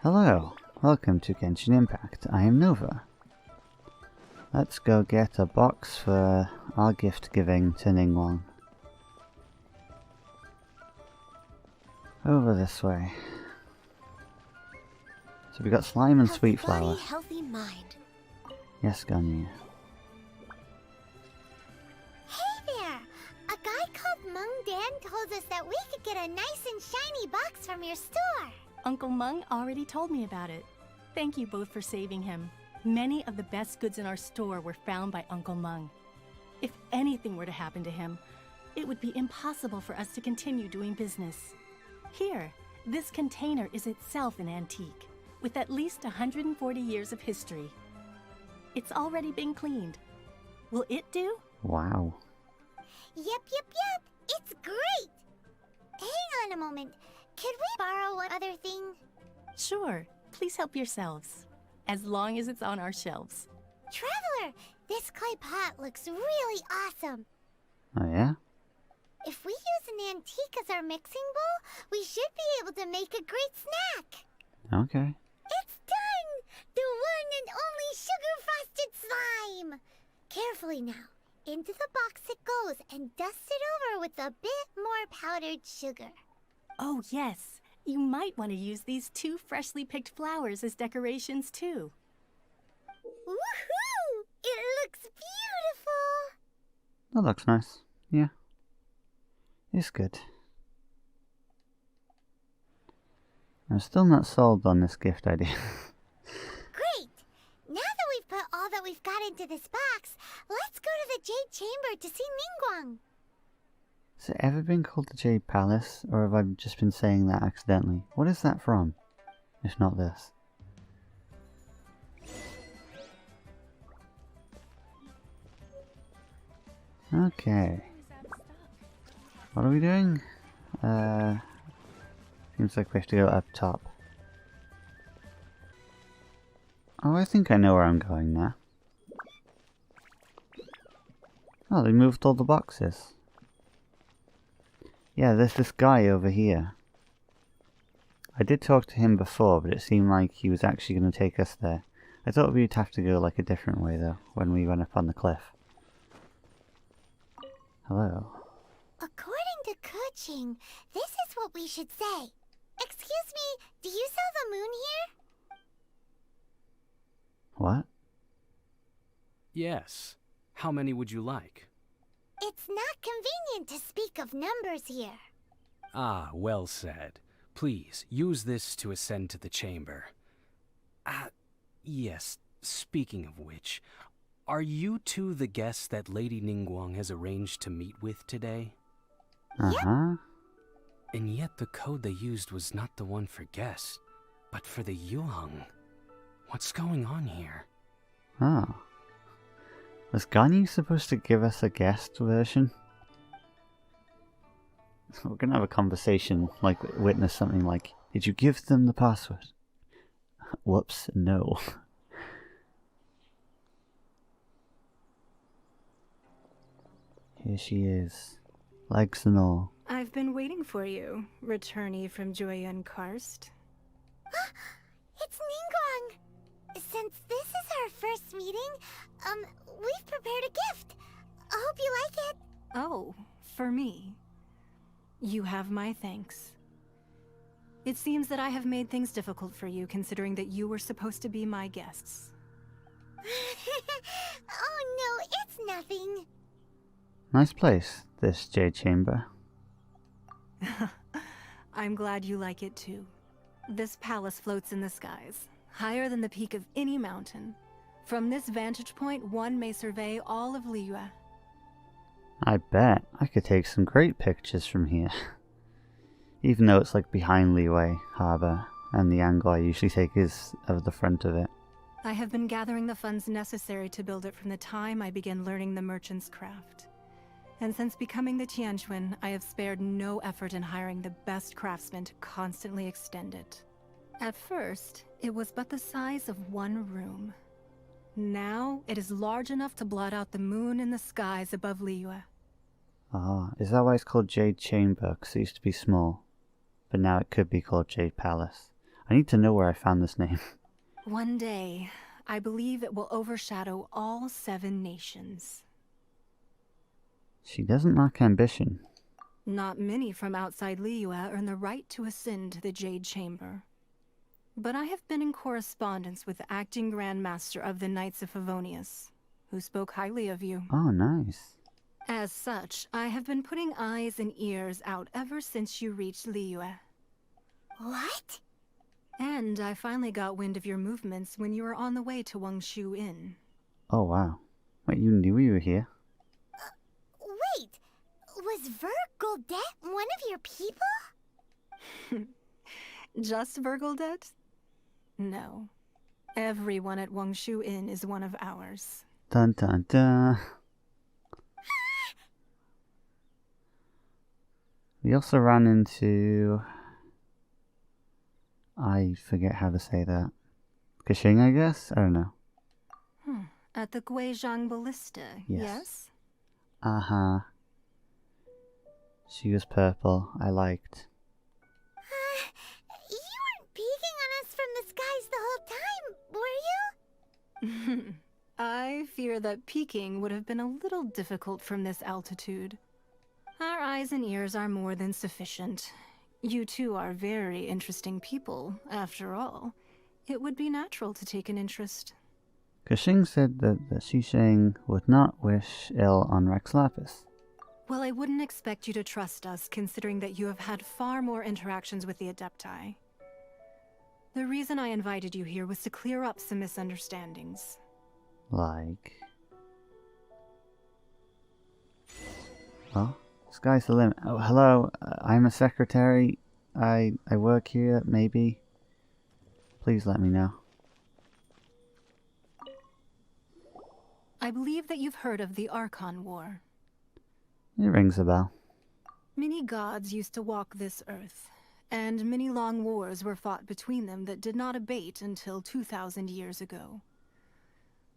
Hello, welcome to Genshin Impact. I am Nova. Let's go get a box for our gift giving to Ningguang. Over this way. So we got slime and sweet flower. Healthy mind. Yes, Ganyu. Hey there! A guy called Mung Dan told us that we could get a nice and shiny box from your store. Uncle Mung already told me about it. Thank you both for saving him. Many of the best goods in our store were found by Uncle Mung. If anything were to happen to him, it would be impossible for us to continue doing business. Here, this container is itself an antique, with at least 140 years of history. It's already been cleaned. Will it do? Wow. Yep. It's great! Hang on a moment. Could we borrow one other thing? Sure. Please help yourselves. As long as it's on our shelves. Traveler, this clay pot looks really awesome. Oh yeah? If we use an antique as our mixing bowl, we should be able to make a great snack. Okay. It's done! The one and only sugar-frosted slime! Carefully now. Into the box it goes and dust it over with a bit more powdered sugar. Oh yes. You might want to use these 2 freshly picked flowers as decorations too. Woohoo! It looks beautiful! That looks nice. Yeah. It's good. I'm still not sold on this gift idea. Great! Now that we've put all that we've got into this box, let's go to the Jade Chamber to see Ningguang. Has it ever been called the Jade Palace, or have I just been saying that accidentally? What is that from? If not this. Okay. What are we doing? Seems like we have to go up top. Oh, I think I know where I'm going now. Oh, they moved all the boxes. Yeah, there's this guy over here. I did talk to him before, but it seemed like he was actually going to take us there. I thought we'd have to go like a different way though, when we went up on the cliff. Hello. According to Qixing, this is what we should say. Excuse me, do you sell the moon here? What? Yes. How many would you like? It's not convenient to speak of numbers here. Ah, well said. Please, use this to ascend to the chamber. Yes, speaking of which, are you two the guests that Lady Ningguang has arranged to meet with today? Uh-huh. And yet the code they used was not the one for guests, but for the Yuheng. What's going on here? Oh. Was Ganyu supposed to give us a guest version? We're gonna have a conversation, like witness something like, did you give them the password? Whoops, no. Here she is, legs and all. I've been waiting for you, returnee from Joyun Karst. It's Ningguang! Since this is our first meeting, we've prepared a gift. I hope you like it. Oh, for me. You have my thanks. It seems that I have made things difficult for you, considering that you were supposed to be my guests. Oh no, it's nothing. Nice place, this Jade Chamber. I'm glad you like it too. This palace floats in the skies, higher than the peak of any mountain. From this vantage point, one may survey all of Liyue. I bet I could take some great pictures from here. Even though it's like behind Liyue Harbor, and the angle I usually take is of the front of it. I have been gathering the funds necessary to build it from the time I began learning the merchant's craft. And since becoming the Tianquan, I have spared no effort in hiring the best craftsmen to constantly extend it. At first, it was but the size of one room. Now, it is large enough to blot out the moon in the skies above Liyue. Ah, is that why it's called Jade Chamber? Because it used to be small. But now it could be called Jade Palace. I need to know where I found this name. One day, I believe it will overshadow all 7 nations. She doesn't lack ambition. Not many from outside Liyue earn the right to ascend to the Jade Chamber. But I have been in correspondence with the acting Grand Master of the Knights of Favonius, who spoke highly of you. Oh, nice. As such, I have been putting eyes and ears out ever since you reached Liyue. What? And I finally got wind of your movements when you were on the way to Wangshu Inn. Oh, wow. Wait, you knew we were here? Wait, was Vergoldet one of your people? Just Vergoldet? No. Everyone at Wangshu Inn is one of ours. Dun dun dun. We also ran into... I forget how to say that. Qixing, I guess? I don't know. At the Guizhang Ballista, yes? Uh-huh. She was purple. I liked. You weren't peeking on us from the skies the whole time, were you? I fear that peeking would have been a little difficult from this altitude. Our eyes and ears are more than sufficient. You two are very interesting people, after all. It would be natural to take an interest. Qixing said that the Qixing would not wish ill on Rex Lapis. Well, I wouldn't expect you to trust us, considering that you have had far more interactions with the Adepti. The reason I invited you here was to clear up some misunderstandings. Like... Well, sky's the limit. Oh, hello. I'm a secretary. I work here, maybe. Please let me know. I believe that you've heard of the Archon War. It rings a bell. Many gods used to walk this earth, and many long wars were fought between them that did not abate until 2,000 years ago.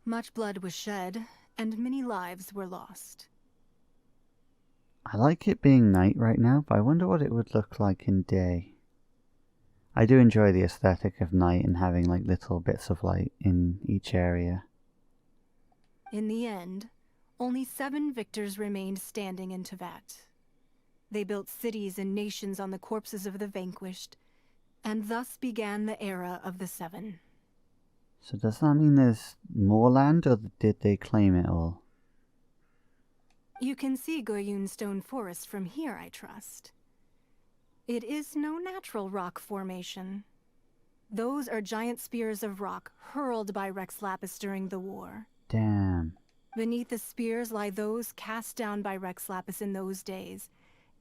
Much blood was shed, and many lives were lost. I like it being night right now, but I wonder what it would look like in day. I do enjoy the aesthetic of night and having like little bits of light in each area. In the end, only 7 victors remained standing in Teyvat. They built cities and nations on the corpses of the vanquished, and thus began the era of the 7. So does that mean there's more land, or did they claim it all? You can see Goyun Stone Forest from here, I trust. It is no natural rock formation. Those are giant spears of rock hurled by Rex Lapis during the war. Damn. Beneath the spears lie those cast down by Rex Lapis in those days,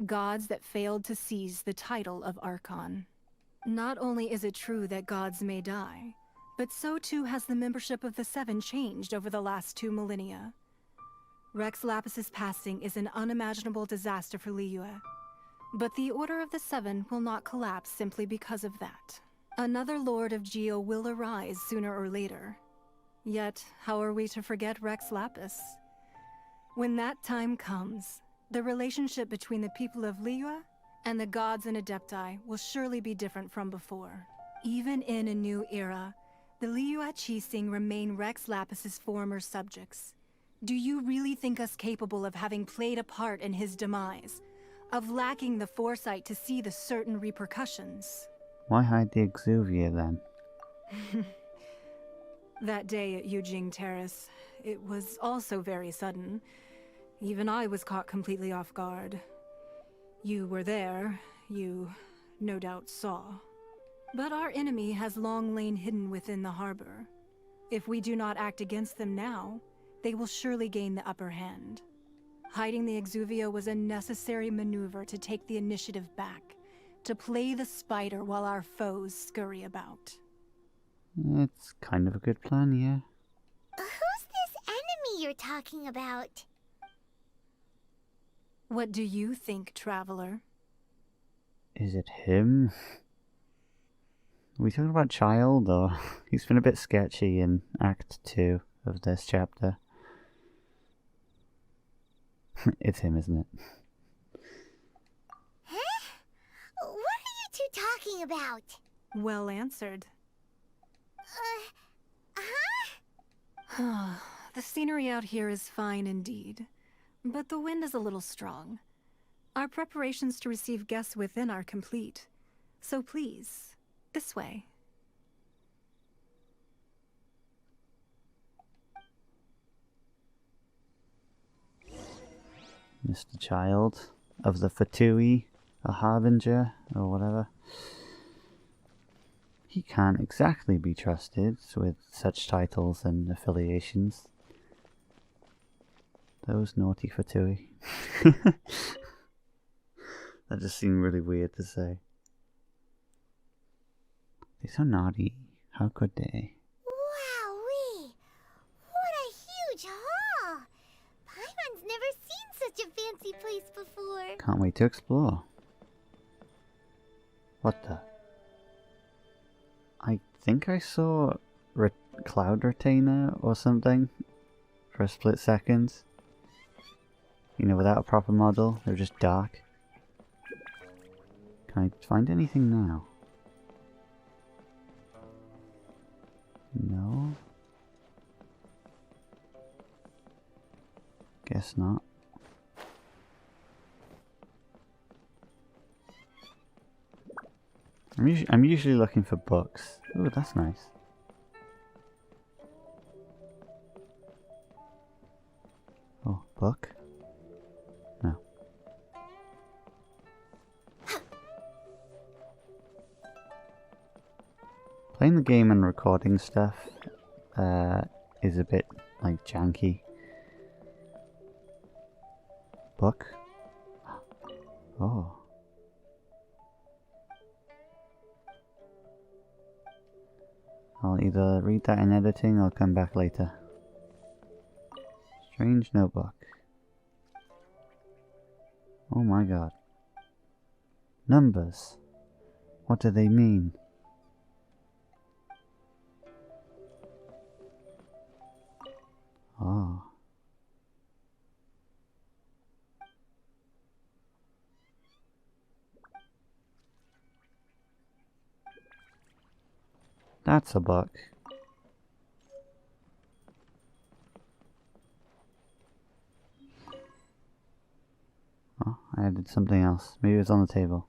gods that failed to seize the title of Archon. Not only is it true that gods may die, but so too has the membership of the 7 changed over the last 2 millennia. Rex Lapis's passing is an unimaginable disaster for Liyue, but the Order of the 7 will not collapse simply because of that. Another Lord of Geo will arise sooner or later. Yet, how are we to forget Rex Lapis? When that time comes, the relationship between the people of Liyue and the gods and Adepti will surely be different from before. Even in a new era, the Liyue Qixing remain Rex Lapis's former subjects. Do you really think us capable of having played a part in his demise? Of lacking the foresight to see the certain repercussions? Why hide the Exuvia then? That day at Yujing Terrace, it was also very sudden. Even I was caught completely off guard. You were there, you no doubt saw. But our enemy has long lain hidden within the harbor. If we do not act against them now, they will surely gain the upper hand. Hiding the Exuvia was a necessary maneuver to take the initiative back, to play the spider while our foes scurry about. It's kind of a good plan, yeah. Who's this enemy you're talking about? What do you think, Traveler? Is it him? Are we talking about Child, or... He's been a bit sketchy in Act 2 of this chapter. It's him, isn't it? Huh? What are you two talking about? Well answered. Huh? The scenery out here is fine indeed, but the wind is a little strong. Our preparations to receive guests within are complete, so please, this way. Mr. Child of the Fatui, a harbinger, or whatever. He can't exactly be trusted with such titles and affiliations. Those naughty Fatui. That just seemed really weird to say. They're so naughty. How could they? Wowee! What a huge hall! Paimon's never seen such a fancy place before. Can't wait to explore. What the? I think I saw Cloud Retainer or something for a split second. You know, without a proper model, they're just dark. Can I find anything now? No. Guess not. I'm usually looking for books. Ooh, that's nice. Oh, book? No. Playing the game and recording stuff is a bit like janky. Book? Oh. I'll either read that in editing or come back later. Strange notebook. Oh my god. Numbers. What do they mean? Oh. That's a book. Oh, I added something else. Maybe it's on the table.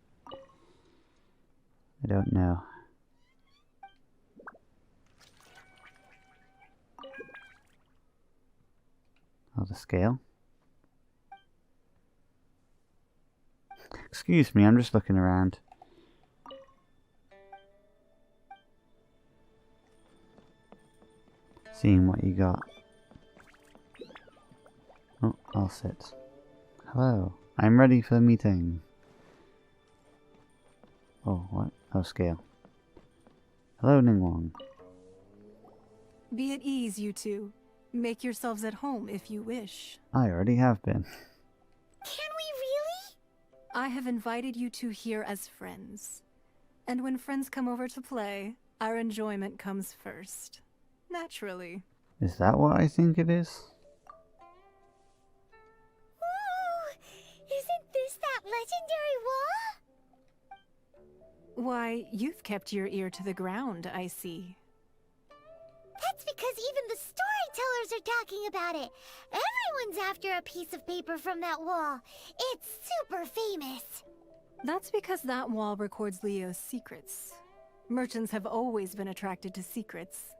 I don't know. Oh, the scale? Excuse me, I'm just looking around. Seeing what you got. Oh, I'll sit. Hello, I'm ready for the meeting. Oh, what? Oh, scale. Hello, Ningguang. Be at ease, you two. Make yourselves at home if you wish. I already have been. Can we really? I have invited you two here as friends. And when friends come over to play, our enjoyment comes first. Naturally. Is that what I think it is? Whoa! Isn't this that legendary wall? Why, you've kept your ear to the ground, I see. That's because even the storytellers are talking about it. Everyone's after a piece of paper from that wall. It's super famous. That's because that wall records Leo's secrets. Merchants have always been attracted to secrets.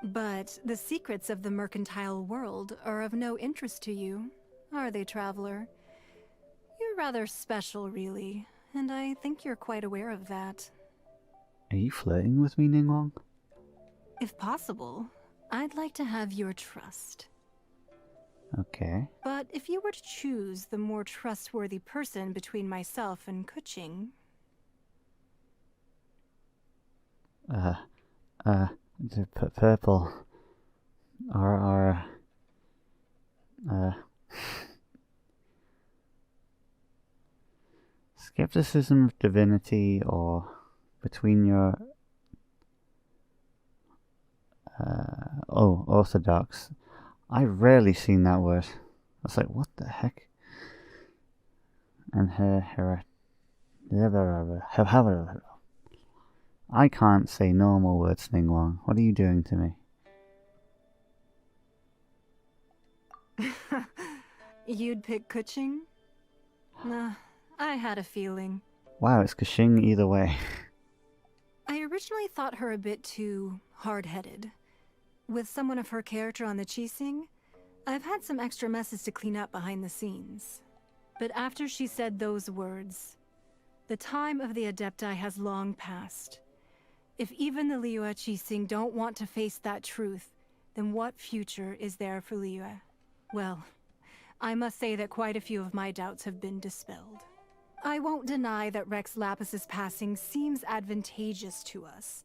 But the secrets of the mercantile world are of no interest to you, are they, traveler? You're rather special, really, and I think you're quite aware of that. Are you flirting with me, Ningguang? If possible, I'd like to have your trust. Okay. But if you were to choose the more trustworthy person between myself and Qixing... The purple. Or, skepticism of divinity, or between your... oh, orthodox. I've rarely seen that word. I was like, what the heck? And I can't say normal words, Ningguang. What are you doing to me? You'd pick Qixing? Nah, I had a feeling. Wow, it's Qixing either way. I originally thought her a bit too hard-headed. With someone of her character on the Qixing, I've had some extra messes to clean up behind the scenes. But after she said those words, the time of the Adepti has long passed. If even the Liyue Qixing don't want to face that truth, then what future is there for Liyue? Well, I must say that quite a few of my doubts have been dispelled. I won't deny that Rex Lapis's passing seems advantageous to us.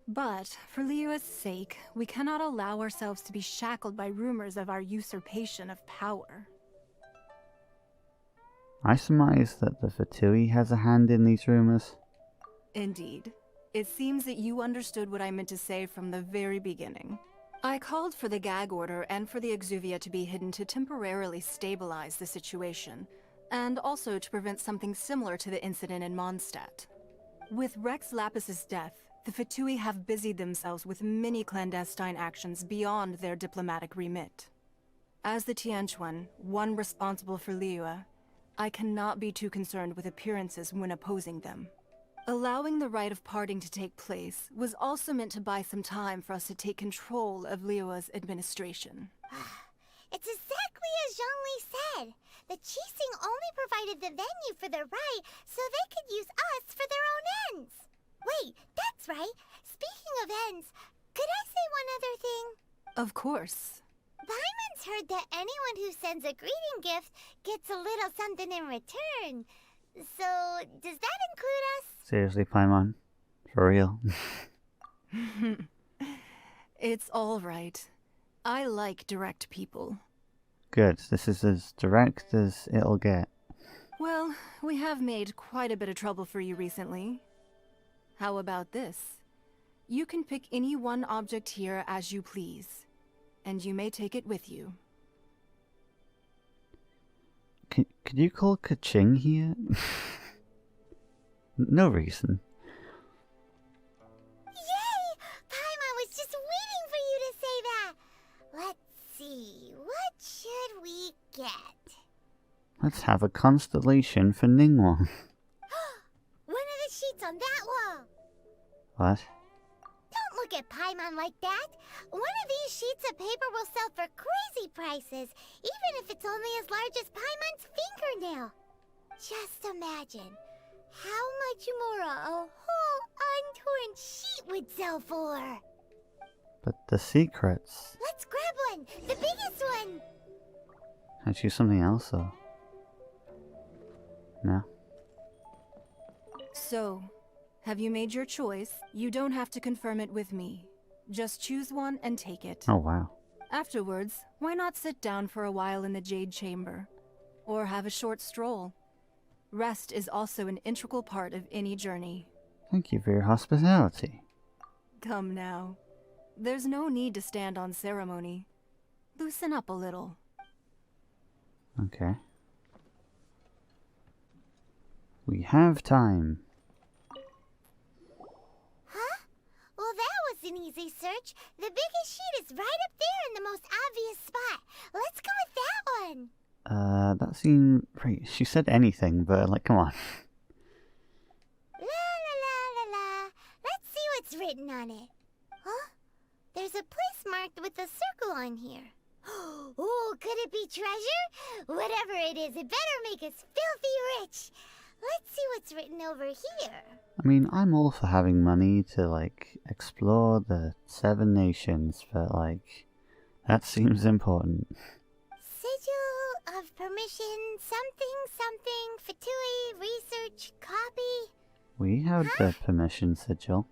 But, for Liyue's sake, we cannot allow ourselves to be shackled by rumors of our usurpation of power. I surmise that the Fatui has a hand in these rumors. Indeed. It seems that you understood what I meant to say from the very beginning. I called for the gag order and for the Exuvia to be hidden to temporarily stabilize the situation, and also to prevent something similar to the incident in Mondstadt. With Rex Lapis's death, the Fatui have busied themselves with many clandestine actions beyond their diplomatic remit. As the Tianquan, one responsible for Liyue, I cannot be too concerned with appearances when opposing them. Allowing the rite of parting to take place was also meant to buy some time for us to take control of Liyue's administration. It's exactly as Zhongli said. The Qixing only provided the venue for the rite so they could use us for their own ends. Wait, that's right. Speaking of ends, could I say one other thing? Of course. Paimon's heard that anyone who sends a greeting gift gets a little something in return. So, does that include us? Seriously, Paimon? For real? It's all right. I like direct people. Good, this is as direct as it'll get. Well, we have made quite a bit of trouble for you recently. How about this? You can pick any one object here as you please, and you may take it with you. Could you call Qixing here? No reason. Yay! Paimon was just waiting for you to say that. Let's see, what should we get? Let's have a constellation for Ningguang. One of the sheets on that wall. What? Don't look at Paimon like that. One of these sheets of paper will sell for crazy prices, even if it's only as large as Paimon's fingernail. Just imagine how much more a whole untorn sheet would sell for. But the secrets. Let's grab one, the biggest one. Can I choose something else or? No? So, have you made your choice? You don't have to confirm it with me. Just choose one and take it. Oh wow. Afterwards, why not sit down for a while in the Jade Chamber? Or have a short stroll? Rest is also an integral part of any journey. Thank you for your hospitality. Come now. There's no need to stand on ceremony. Loosen up a little. Okay. We have time. Huh? Well, that was an easy search. The biggest sheet is right up there in the most obvious spot. Let's go with that one. That seemed... Right, she said anything, but like, come on. La la la la la. Let's see what's written on it. Huh? There's a place marked with a circle on here. Oh, could it be treasure? Whatever it is, it better make us filthy rich. Let's see what's written over here. I mean, I'm all for having money to, like, explore the 7 nations, but, like, that seems important. Sigil of permission, something, Fatui, research, copy. We have the permission sigil.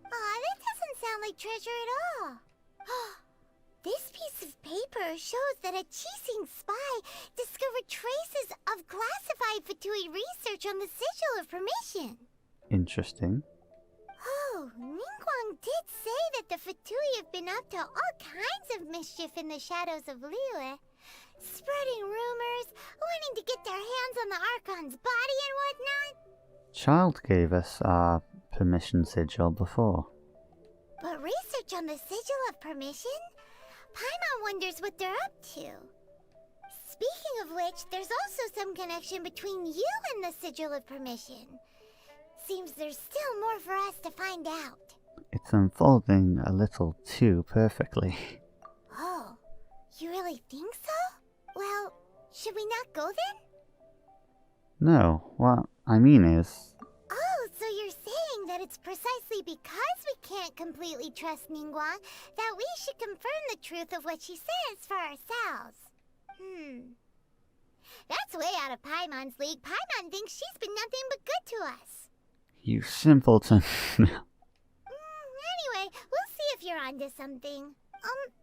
Aw, that doesn't sound like treasure at all. This piece of paper shows that a Qixing spy discovered traces of classified Fatui research on the sigil of permission. Interesting. Oh, Ningguang did say that the Fatui have been up to all kinds of mischief in the shadows of Liyue. Spreading rumors, wanting to get their hands on the Archon's body and whatnot. Child gave us our permission sigil before. But research on the Sigil of Permission? Paimon wonders what they're up to. Speaking of which, there's also some connection between you and the Sigil of Permission. Seems there's still more for us to find out. It's unfolding a little too perfectly. Oh, you really think so? Well, should we not go then? No, what I mean is... Oh, so you're saying that it's precisely because we can't completely trust Ningguang that we should confirm the truth of what she says for ourselves. That's way out of Paimon's league. Paimon thinks she's been nothing but good to us. You simpleton. Anyway, we'll see if you're onto something.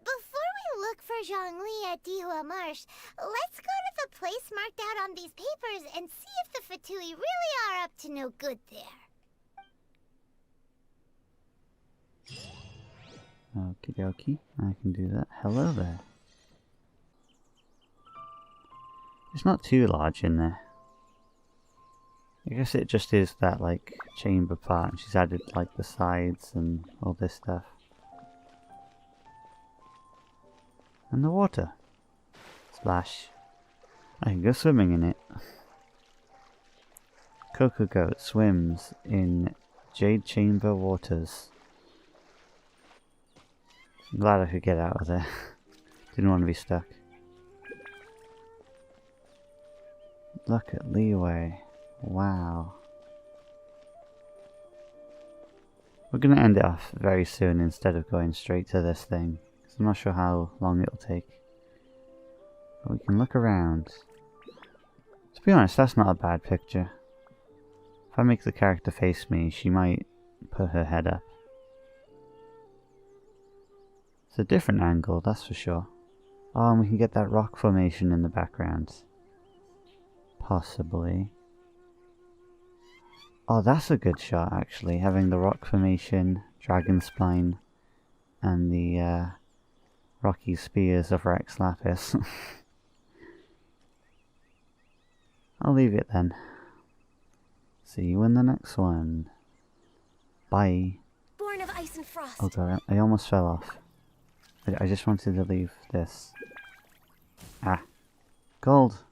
Before we look for Zhongli at Dihua Marsh, let's go to the place marked out on these papers and see if the Fatui really are up to no good there. Okie dokie, I can do that. Hello there. It's not too large in there. I guess it just is that, like, chamber part, and she's added, like, the sides and all this stuff. And the water. Splash. I can go swimming in it. Coco Goat swims in Jade Chamber waters. I'm glad I could get out of there. Didn't want to be stuck. Look at Leeway. Wow. We're going to end it off very soon instead of going straight to this thing. Because I'm not sure how long it'll take. But we can look around. To be honest, that's not a bad picture. If I make the character face me, she might put her head up. It's a different angle, that's for sure. Oh, and we can get that rock formation in the background. Possibly. Oh, that's a good shot, actually. Having the rock formation, dragon spine, and the rocky spears of Rex Lapis. I'll leave it then. See you in the next one. Bye. Born of ice and frost. Oh god, I almost fell off. I just wanted to leave this. Ah. Gold.